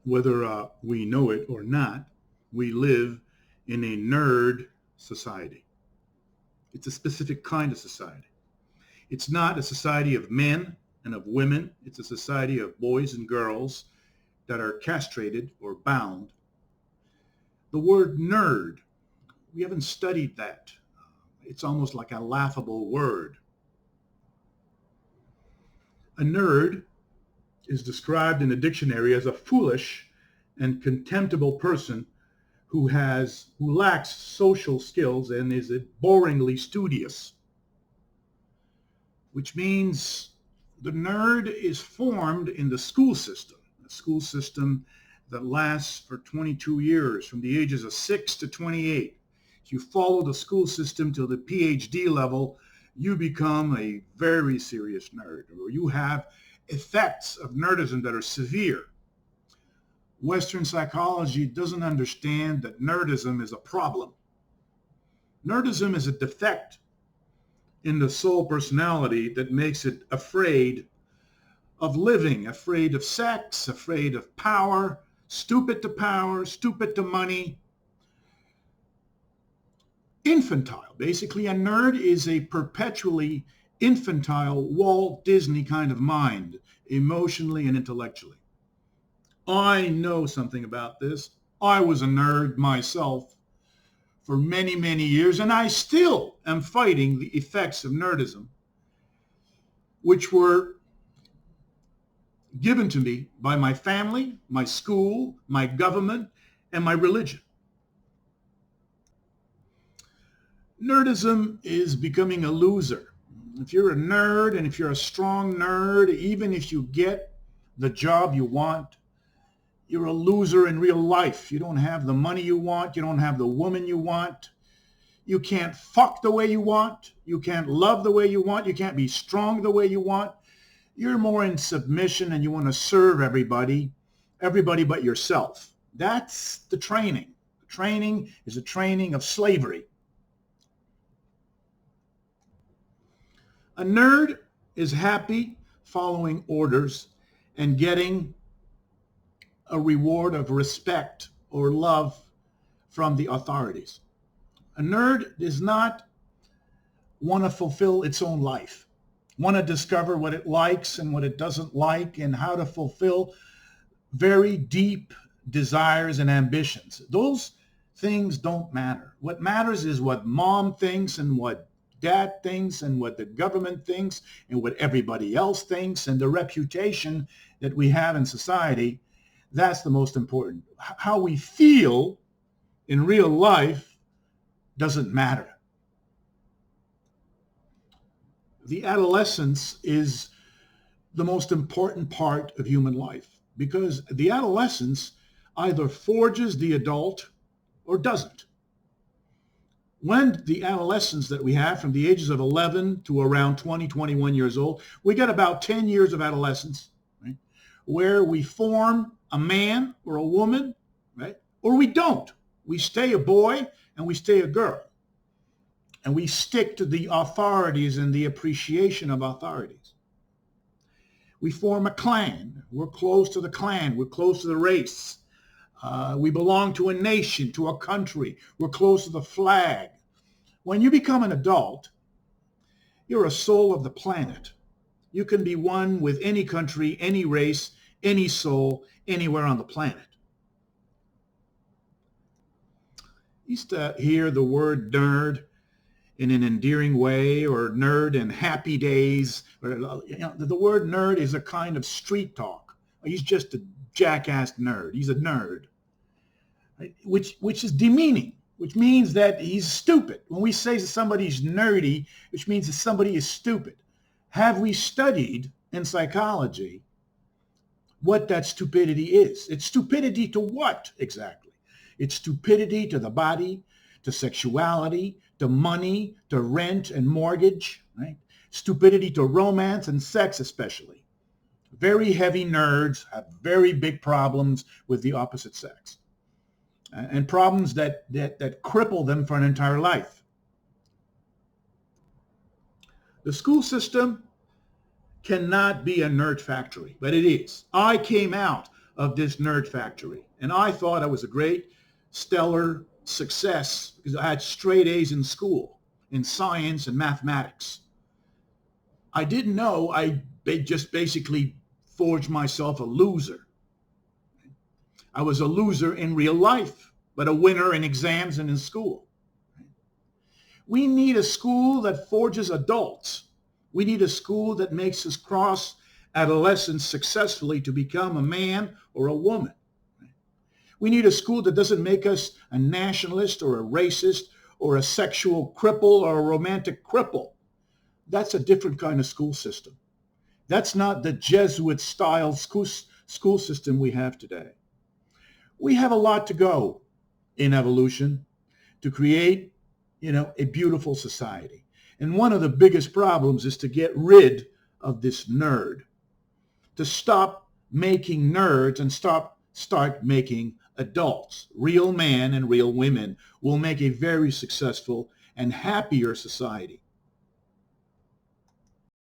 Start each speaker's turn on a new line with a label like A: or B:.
A: Whether we know it or not, we live in a nerd society. It's a specific kind of society. It's not a society of men and of women. It's a society of boys and girls that are castrated or bound. The word nerd, we haven't studied that. It's almost like a laughable word. A nerd is described in the dictionary as a foolish and contemptible person who lacks social skills and is boringly studious, which means the nerd is formed in the school system, a school system that lasts for 22 years, from the ages of 6 to 28. If you follow the school system to the PhD level, you become a very serious nerd, or you have effects of nerdism that are severe. Western psychology doesn't understand that nerdism is a problem. Nerdism is a defect in the soul personality that makes it afraid of living, afraid of sex, afraid of power, stupid to money, infantile. Basically, a nerd is a perpetually infantile Walt Disney kind of mind, emotionally and intellectually. I know something about this. I was a nerd myself for many, many years, and I still am fighting the effects of nerdism, which were given to me by my family, my school, my government, and my religion. Nerdism is becoming a loser. If you're a nerd and if you're a strong nerd, even if you get the job you want, you're a loser in real life. You don't have the money you want. You don't have the woman you want. You can't fuck the way you want. You can't love the way you want. You can't be strong the way you want. You're more in submission and you want to serve everybody but yourself. That's the training. The training is a training of slavery. A nerd is happy following orders and getting a reward of respect or love from the authorities. A nerd does not want to fulfill its own life, want to discover what it likes and what it doesn't like and how to fulfill very deep desires and ambitions. Those things don't matter. What matters is what mom thinks and what dad thinks and what the government thinks and what everybody else thinks and the reputation that we have in society. That's the most important. How we feel in real life doesn't matter. The adolescence is the most important part of human life because the adolescence either forges the adult or doesn't. When the adolescence that we have from the ages of 11 to around 20, 21 years old, we get about 10 years of adolescence, right, where we form a man or a woman, right, or we don't. We stay a boy and we stay a girl. And we stick to the authorities and the appreciation of authorities. We form a clan. We're close to the clan. We're close to the race. We belong to a nation, to a country. We're close to the flag. When you become an adult, you're a soul of the planet. You can be one with any country, any race, any soul, anywhere on the planet. I used to hear the word nerd in an endearing way, or nerd in happy days. The word nerd is a kind of street talk. He's just a jackass nerd. He's a nerd, right? Which is demeaning, which means that he's stupid. When we say that somebody's nerdy, which means that somebody is stupid. Have we studied in psychology what that stupidity is? It's stupidity to what exactly? It's stupidity to the body, to sexuality, to money, to rent and mortgage, right? Stupidity to romance and sex especially. Very heavy nerds have very big problems with the opposite sex. And problems that cripple them for an entire life. The school system cannot be a nerd factory, but it is. I came out of this nerd factory. And I thought I was a great, stellar success because I had straight A's in school, in science and mathematics. I didn't know I just basically forged myself a loser. I was a loser in real life, but a winner in exams and in school. We need a school that forges adults. We need a school that makes us cross adolescence successfully to become a man or a woman. We need a school that doesn't make us a nationalist or a racist or a sexual cripple or a romantic cripple. That's a different kind of school system. That's not the Jesuit-style school system we have today. We have a lot to go in evolution to create, a beautiful society. And one of the biggest problems is to get rid of this nerd, to stop making nerds and start making adults. Real men and real women will make a very successful and happier society.